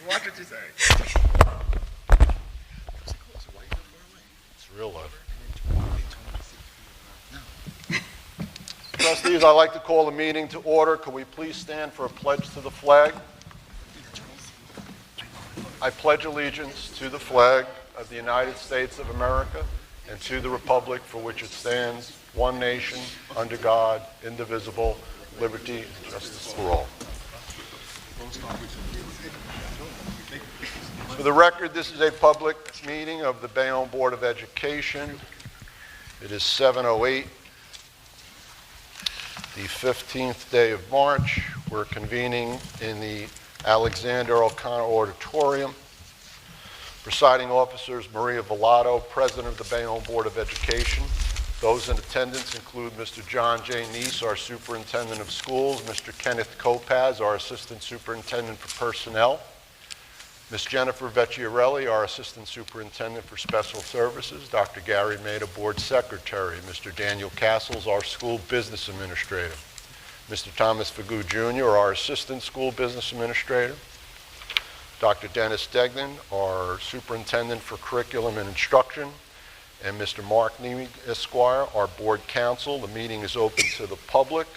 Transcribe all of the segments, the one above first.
What did you say? It's real low. Trustees, I'd like to call the meeting to order. Could we please stand for a pledge to the flag? I pledge allegiance to the flag of the United States of America and to the republic for which it stands, one nation, under God, indivisible, liberty and justice for all. For the record, this is a public meeting of the Bayonne Board of Education. It is 7:08, the 15th day of March. We're convening in the Alexander O'Connor Auditorium. Presiding officers Maria Villado, President of the Bayonne Board of Education. Those in attendance include Mr. John J. Neese, our Superintendent of Schools, Mr. Kenneth Kopaz, our Assistant Superintendent for Personnel, Ms. Jennifer Vecchiarelli, our Assistant Superintendent for Special Services, Dr. Gary Maida, Board Secretary, Mr. Daniel Castles, our School Business Administrator, Mr. Thomas Fagu Jr., our Assistant School Business Administrator, Dr. Dennis Degnan, our Superintendent for Curriculum and Instruction, and Mr. Mark Nemi, Esquire, our Board Counsel. The meeting is open to the public.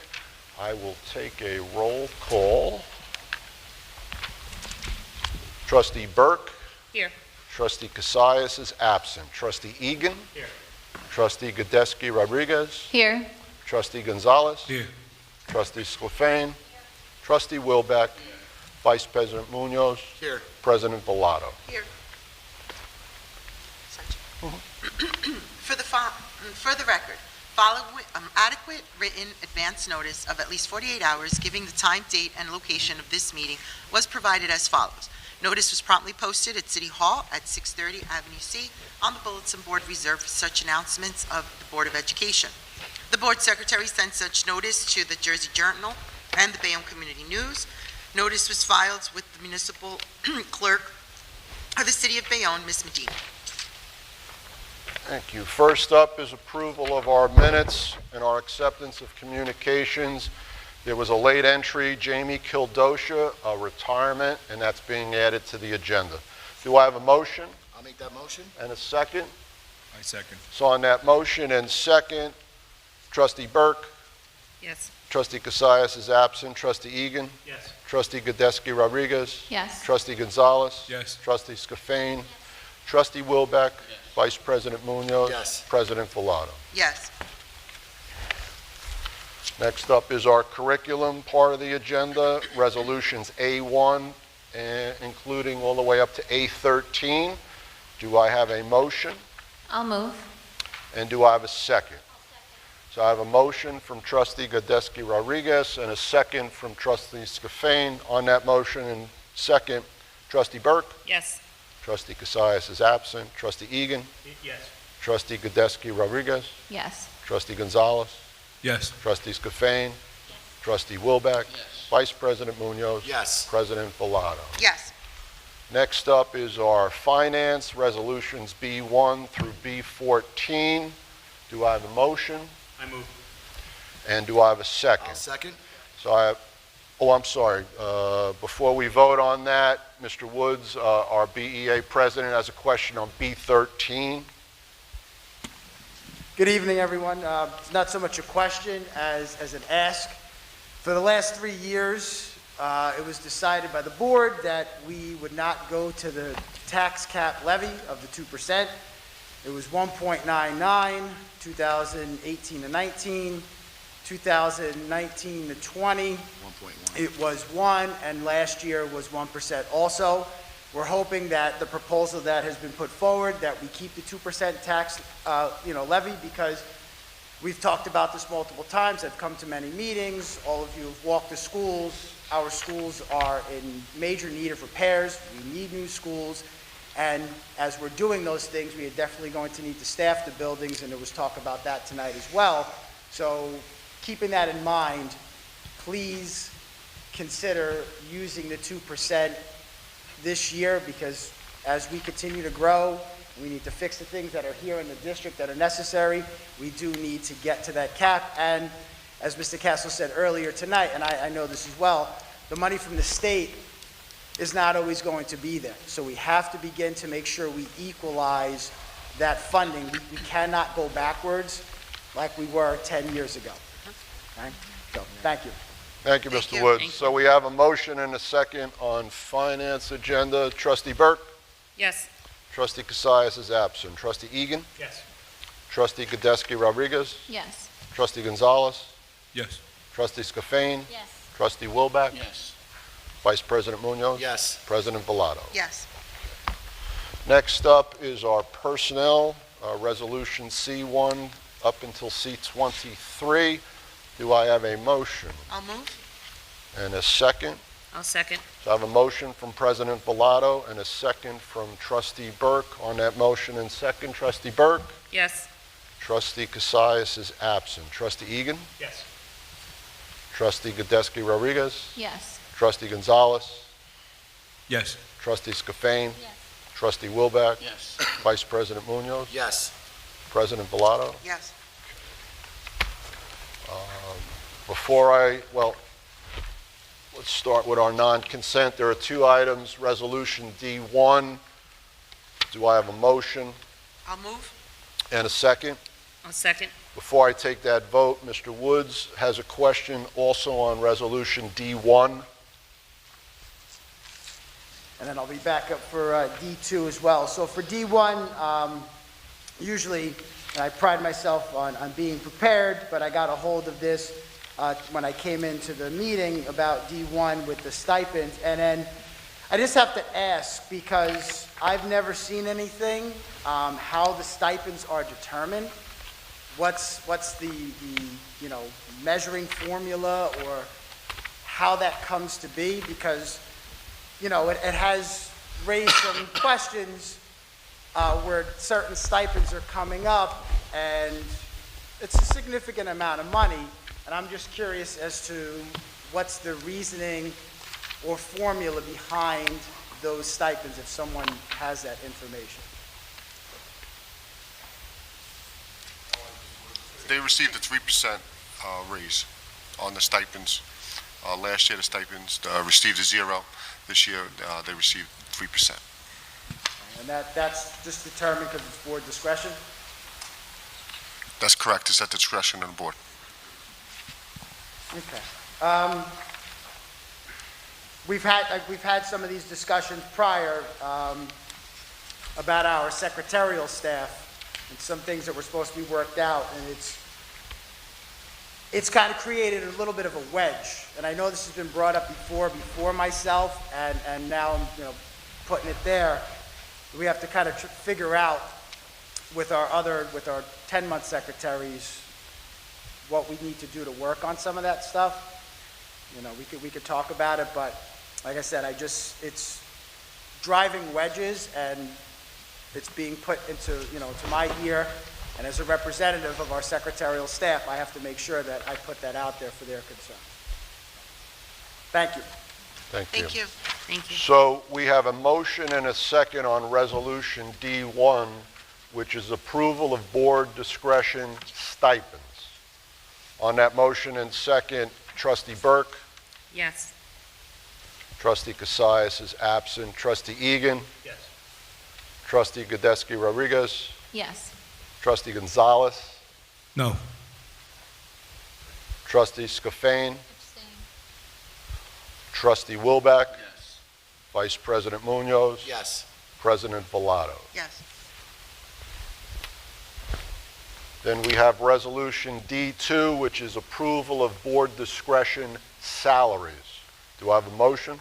I will take a roll call. Trustee Burke. Here. Trustee Casillas is absent. Trustee Egan. Here. Trustee Godesky Rodriguez. Here. Trustee Gonzalez. Here. Trustee Sclafane. Trustee Wilbeck. Vice President Munoz. Here. President Villado. Here. For the record, following adequate written advance notice of at least 48 hours giving the time, date, and location of this meeting was provided as follows. Notice was promptly posted at City Hall at 630 Avenue C on the bulletin board reserved for such announcements of the Board of Education. The Board Secretary sent such notice to the Jersey Journal and the Bayonne Community News. Notice was filed with the municipal clerk of the City of Bayonne, Ms. Medina. Thank you. First up is approval of our minutes and our acceptance of communications. There was a late entry, Jamie Kildosha, a retirement, and that's being added to the agenda. Do I have a motion? I'll make that motion. And a second? I second. So on that motion and second, Trustee Burke, Yes. Trustee Casillas is absent, Trustee Egan, Yes. Trustee Godesky Rodriguez, Yes. Trustee Gonzalez, Yes. Trustee Scafane, Trustee Wilbeck, Vice President Munoz, Yes. President Villado. Yes. Next up is our curriculum part of the agenda, resolutions A1, including all the way up to A13. Do I have a motion? I'll move. And do I have a second? So I have a motion from Trustee Godesky Rodriguez and a second from Trustee Scafane on that motion. And second, Trustee Burke. Yes. Trustee Casillas is absent. Trustee Egan. Yes. Trustee Godesky Rodriguez. Yes. Trustee Gonzalez. Yes. Trustee Scafane. Trustee Wilbeck. Vice President Munoz. Yes. President Villado. Yes. Next up is our finance, resolutions B1 through B14. Do I have a motion? I move. And do I have a second? I'll second. So I have, I'm sorry. Before we vote on that, Mr. Woods, our BEA president, has a question on B13. Good evening, everyone. It's not so much a question as an ask. For the last 3 years, it was decided by the board that we would not go to the tax cap levy of the 2%. It was 1.99, 2018 to 19, 2019 to 20. 1.1. It was 1, and last year was 1% also. We're hoping that the proposal that has been put forward, that we keep the 2% tax levy, because we've talked about this multiple times. I've come to many meetings. All of you have walked the schools. Our schools are in major need of repairs. We need new schools. And as we're doing those things, we are definitely going to need to staff the buildings, and there was talk about that tonight as well. So keeping that in mind, please consider using the 2% this year, because as we continue to grow, we need to fix the things that are here in the district that are necessary. We do need to get to that cap, and as Mr. Castle said earlier tonight, and I know this as well, the money from the state is not always going to be there. So we have to begin to make sure we equalize that funding. We cannot go backwards like we were 10 years ago. Okay? So, thank you. Thank you, Thank Mr. you. Woods. Thank So we have a motion and a second on finance agenda. Trustee Burke? Yes. Trustee Cassius is absent. Trustee Egan? Yes. Trustee Gadesky Rodriguez? Yes. Trustee Gonzalez? Yes. Trustee Scafane? Yes. Trustee Wilbeck? Yes. Vice President Munoz? Yes. President Bellato? Yes. Next up is our personnel, Resolution C1 up until C23. Do I have a motion I'll move. and a second? I'll second. So I have a motion from President Bellato and a second from Trustee Burke. On that motion and second, Trustee Burke? Yes. Trustee Cassius is absent. Trustee Egan? Yes. Trustee Gadesky Rodriguez? Yes. Trustee Gonzalez? Yes. Trustee Scafane? Yes. Trustee Wilbeck? Yes. Vice President Munoz? Yes. President Bellato? Yes. Let's start with our non-consent. There are two items, Resolution D1. Do I have a motion I'll move. and a second? I'll second. Before I take that vote, Mr. Woods has a question also on Resolution D1. And then I'll be back up for D2 as well. So for D1, usually, and I pride myself on being prepared, but I got a hold of this when I came into the meeting about D1 with the stipends. And then I just have to ask, because I've never seen anything, how the stipends are determined. What's the measuring formula, or how that comes to be? Because it has raised some questions where certain stipends are coming up, and it's a significant amount of money, and I'm just curious as to what's the reasoning or formula behind those stipends, if someone has that information. They received a 3% raise on the stipends. Last year, the stipends received a 0. This year, they received 3%. And that's just determined because it's board discretion? That's correct. It's at the discretion of the board. Okay. We've had some of these discussions prior about our secretarial staff and some things that were supposed to be worked out, and it's kind of created a little bit of a wedge. And I know this has been brought up before myself, and now I'm putting it there. We have to kind of figure out with our 10-month secretaries what we need to do to work on some of that stuff. We could talk about it, but like I said, it's driving wedges, and it's being put into, to my ear. And as a representative of our secretarial staff, I have to make sure that I put that out there for their concern. Thank you. Thank you. Thank you. Thank you. So we have a motion and a second on Resolution D1, which is approval of board discretion stipends. On that motion and second, Trustee Burke? Yes. Trustee Cassius is absent. Trustee Egan? Yes. Trustee Gadesky Rodriguez? Yes. Trustee Gonzalez? No. Trustee Scafane? Abstain. Trustee Wilbeck? Yes. Vice President Munoz? Yes. President Bellato? Yes. Then we have Resolution D2, which is approval of board discretion salaries. Do I have a motion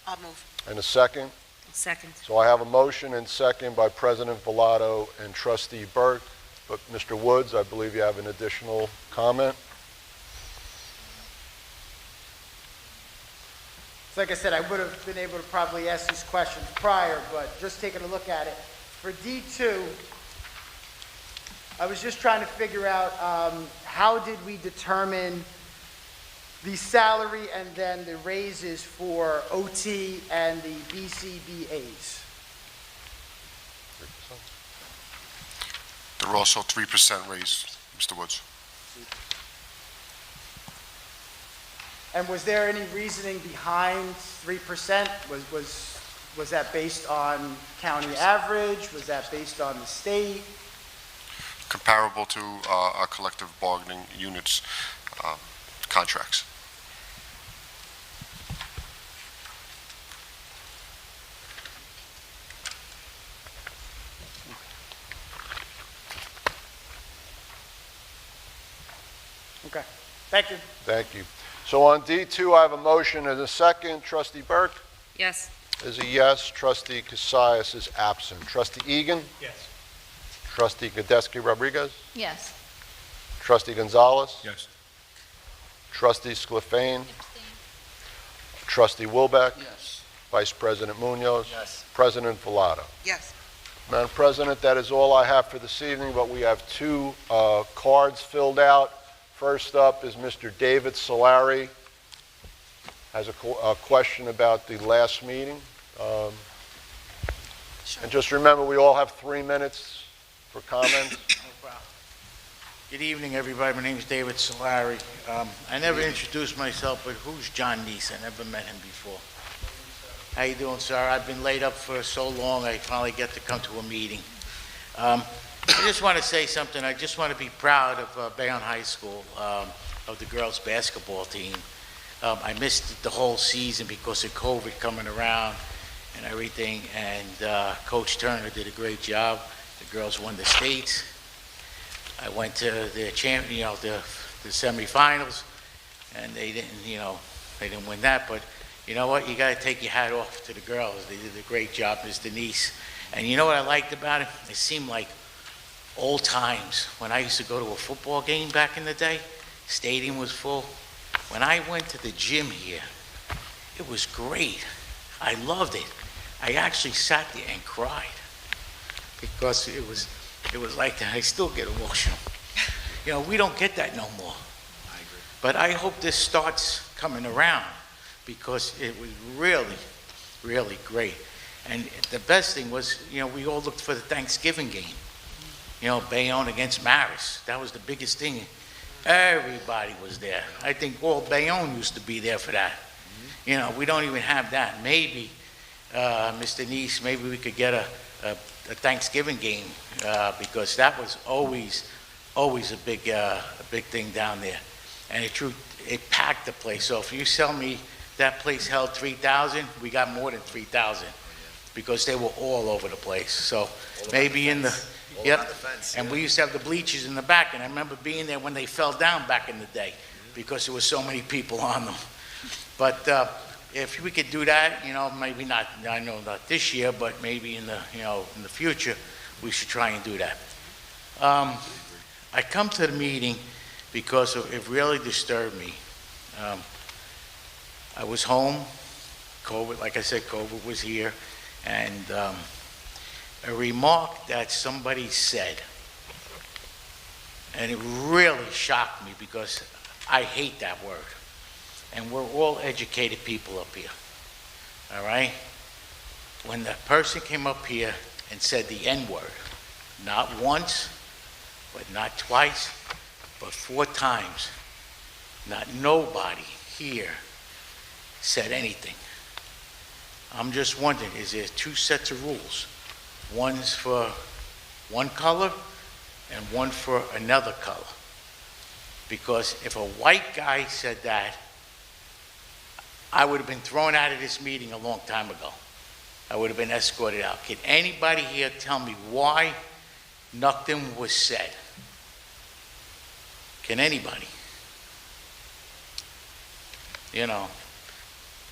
I'll move. and a second? Second. So I have a motion and second by President Bellato and Trustee Burke. But Mr. Woods, I believe you have an additional comment? So like I said, I would have been able to probably ask these questions prior, but just taking a look at it. For D2, I was just trying to figure out how did we determine the salary and then the raises for OT and the BCBAs? They're also 3% raise, Mr. Woods. And was there any reasoning behind 3%? Was that based on county average? Was that based on the state? Comparable to our collective bargaining units contracts. Okay, thank you. Thank you. So on D2, I have a motion and a second. Trustee Burke Yes. is a yes. Trustee Cassius is absent. Trustee Egan? Yes. Trustee Gadesky Rodriguez? Yes. Trustee Gonzalez? Yes. Trustee Sclafane? Trustee Wilbeck? Yes. Vice President Munoz? Yes. President Villado? Yes. Madam President, that is all I have for this evening, but we have two cards filled out. First up is Mr. David Solari, has a question about the last meeting. And just remember, we all have 3 minutes for comments. No problem. Good evening, everybody. My name is David Solari. I never introduced myself, but who's John Neese? I never met him before. How you doing, sir? I've been laid up for so long, I finally get to come to a meeting. I just want to say something. I just want to be proud of Bayonne High School, of the girls' basketball team. I missed the whole season because of COVID coming around and everything, and Coach Turner did a great job. The girls won the states. I went to the the semifinals, and they didn't win that, but you know what? You got to take your hat off to the girls. They did a great job, Ms. Denise. And you know what I liked about it? It seemed like old times when I used to go to a football game back in the day. Stadium was full. When I went to the gym here, it was great. I loved it. I actually sat there and cried because it was like that. I still get emotional. We don't get that no more. I agree. But I hope this starts coming around because it was really, really great. And the best thing was, we all looked for the Thanksgiving game. Bayonne against Maris. That was the biggest thing. Everybody was there. I think all Bayonne used to be there for that. We don't even have that. Maybe, Mr. Neese, maybe we could get a Thanksgiving game because that was always a big thing down there. And it packed the place. So if you tell me that place held 3,000, we got more than 3,000 because they were all over the place. So maybe in the... Yep, and we used to have the bleachers in the back, and I remember being there when they fell down back in the day because there were so many people on them. But if we could do that, maybe not, I know not this year, but maybe in the future, we should try and do that. I come to the meeting because it really disturbed me. I was home, COVID, like I said, COVID was here, and a remark that somebody said, and it really shocked me because I hate that word. And we're all educated people up here, all right? When that person came up here and said the N-word, not once, but not twice, but 4 times, not nobody here said anything. I'm just wondering, is there 2 sets of rules? One's for one color and one for another color. Because if a white guy said that, I would have been thrown out of this meeting a long time ago. I would have been escorted out. Can anybody here tell me why nothing was said? Can anybody?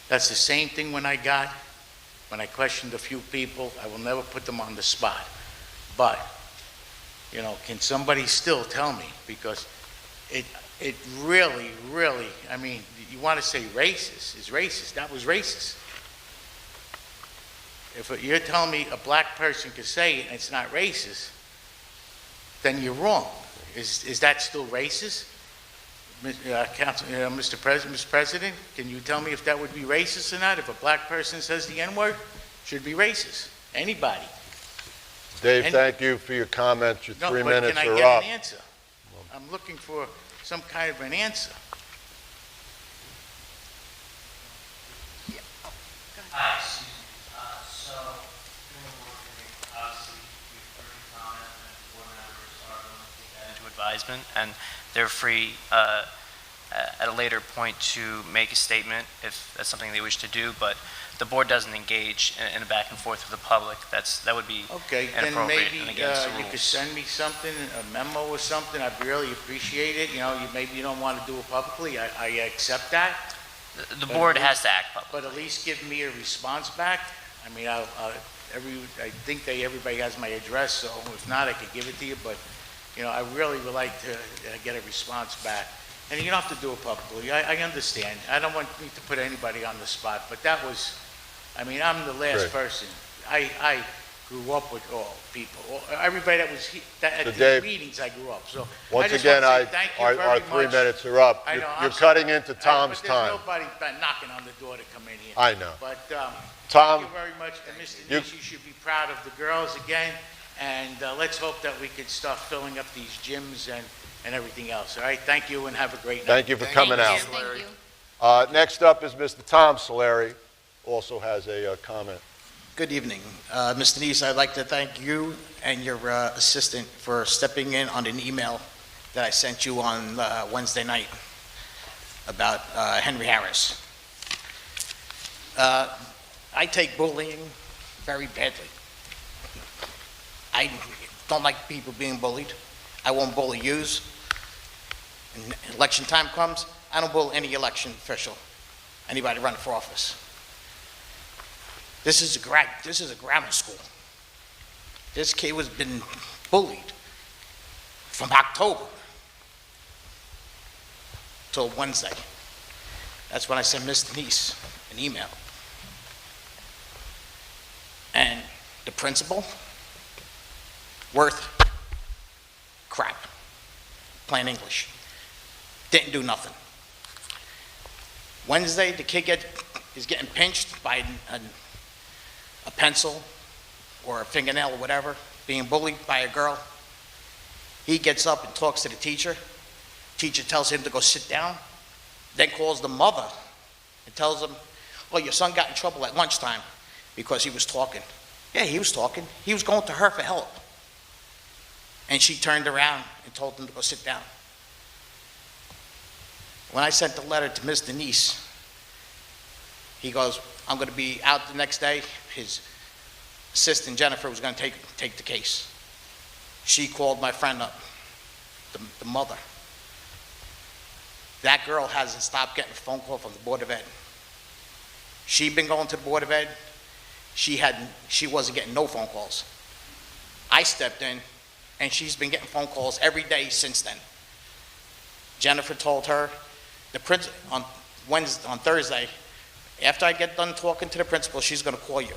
That's the same thing when I questioned a few people. I will never put them on the spot. But, can somebody still tell me? Because it really, really, you want to say racist, is racist. That was racist. If you're telling me a black person could say it and it's not racist, then you're wrong. Is that still racist? Mr. President, can you tell me if that would be racist or not? If a black person says the N-word, should be racist. Anybody. Dave, thank you for your comments. Your 3 minutes are up. Can I get an answer? I'm looking for some kind of an answer. advisement, and they're free at a later point to make a statement if that's something they wish to do, but the board doesn't engage in a back and forth with the public. That would be Okay, then inappropriate maybe and against the you could rules. send me something, a memo or something, I'd really appreciate it, maybe you don't want to do it publicly, I accept that, The board has to act publicly. but at least give me a response back. I mean, I think everybody has my address, so if not, I could give it to you, but, I really would like to get a response back. And you don't have to do it publicly, I understand, I don't want me to put anybody on the spot, but that was, I'm the last Great. person. I grew up with all people, everybody that was at So the Dave, meetings I grew up, so. Once just again, want to say thank you our very 3 much. minutes are up. I know, I'm You're sorry. cutting into Tom's But time. there's nobody knocking on the door to come in here. I know. But, Tom, thank you very much, and Mr. you- Nish, you should be proud of the girls again, and let's hope that we can start filling up these gyms and everything else, all right? Thank you, and have a great night. Thank you for coming out. Thank you. Next up is Mr. Tom Solari, also has a comment. Good evening. Mr. Neese, I'd like to thank you and your assistant for stepping in on an email that I sent you on Wednesday night about Henry Harris. I take bullying very badly. I don't like people being bullied. I won't bully yous. When election time comes, I don't bully any election official, anybody running for office. This is a grammar school. This kid was been bullied from October till Wednesday. That's when I sent Mr. Neese an email. And the principal, Worth, crap, plain English, didn't do nothing. Wednesday, the kid is getting pinched by a pencil or a fingernail or whatever, being bullied by a girl. He gets up and talks to the teacher. Teacher tells him to go sit down, then calls the mother and tells him, well, your son got in trouble at lunchtime because he was talking. Yeah, he was talking. He was going to her for help. And she turned around and told him to go sit down. When I sent the letter to Mr. Neese, he goes, I'm going to be out the next day. His assistant, Jennifer, was going to take the case. She called my friend up, the mother. That girl hasn't stopped getting a phone call from the Board of Ed. She'd been going to the Board of Ed. She wasn't getting no phone calls. I stepped in, and she's been getting phone calls every day since then. Jennifer told her, on Thursday, after I get done talking to the principal, she's going to call you.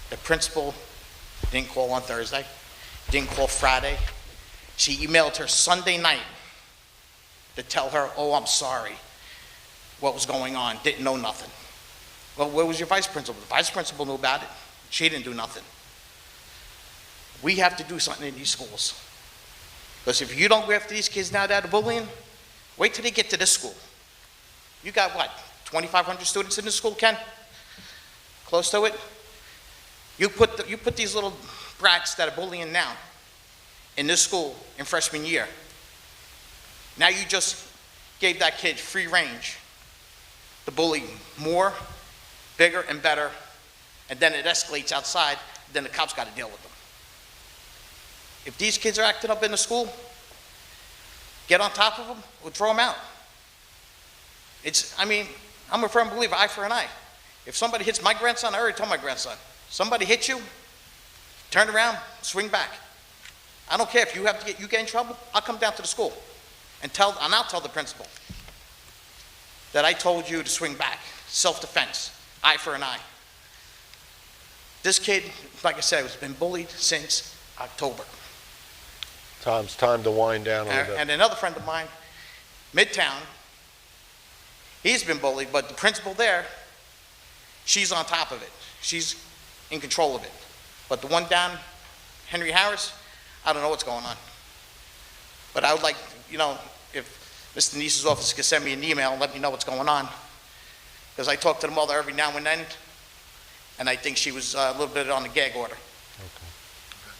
The principal didn't call on Thursday, didn't call Friday. She emailed her Sunday night to tell her, oh, I'm sorry, what was going on, didn't know nothing. Well, where was your vice principal? The vice principal knew about it. She didn't do nothing. We have to do something in these schools. Because if you don't go after these kids now that are bullying, wait till they get to this school. You got what, 2,500 students in this school, Ken? Close to it? You put these little brats that are bullying now in this school in freshman year. Now you just gave that kid free range to bully more, bigger, and better, and then it escalates outside, then the cops got to deal with them. If these kids are acting up in the school, get on top of them or throw them out. I'm a firm believer, eye for an eye. If somebody hits my grandson, I already told my grandson, somebody hits you, turn around, swing back. I don't care if you get in trouble, I'll come down to the school and I'll tell the principal that I told you to swing back. Self-defense, eye for an eye. This kid, like I said, has been bullied since October. Tom's time to wind down a little bit. And another friend of mine, Midtown, he's been bullied, but the principal there, she's on top of it. She's in control of it. But the one down, Henry Harris, I don't know what's going on. But I would like, if Mr. Neese's office could send me an email and let me know what's going on. Because I talk to the mother every now and then, and I think she was a little bit on the gag order.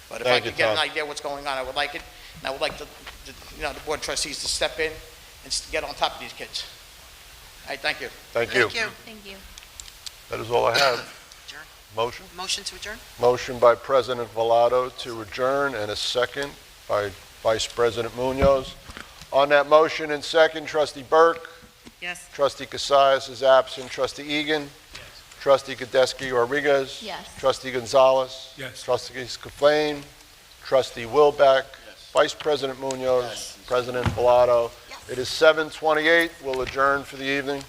But if I Thank you, could get an Tom. idea what's going on, I would like it. And I would like to the board of trustees to step in and get on top of these kids. All right, thank you. Thank you. Thank you. Thank you. That is all I have. Adjourn. Motion? Motion to adjourn? Motion by President Villado to adjourn, and a second by Vice President Munoz. On that motion and second, Trustee Burke, Yes. Trustee Cassius is absent, Trustee Egan, Trustee Gadesky Rodriguez, Yes. Trustee Gonzalez, Yes. Trustee Scaflane, Trustee Wilbeck, Vice President Munoz, President Villado. Yes. It is 7:28. We'll adjourn for the evening.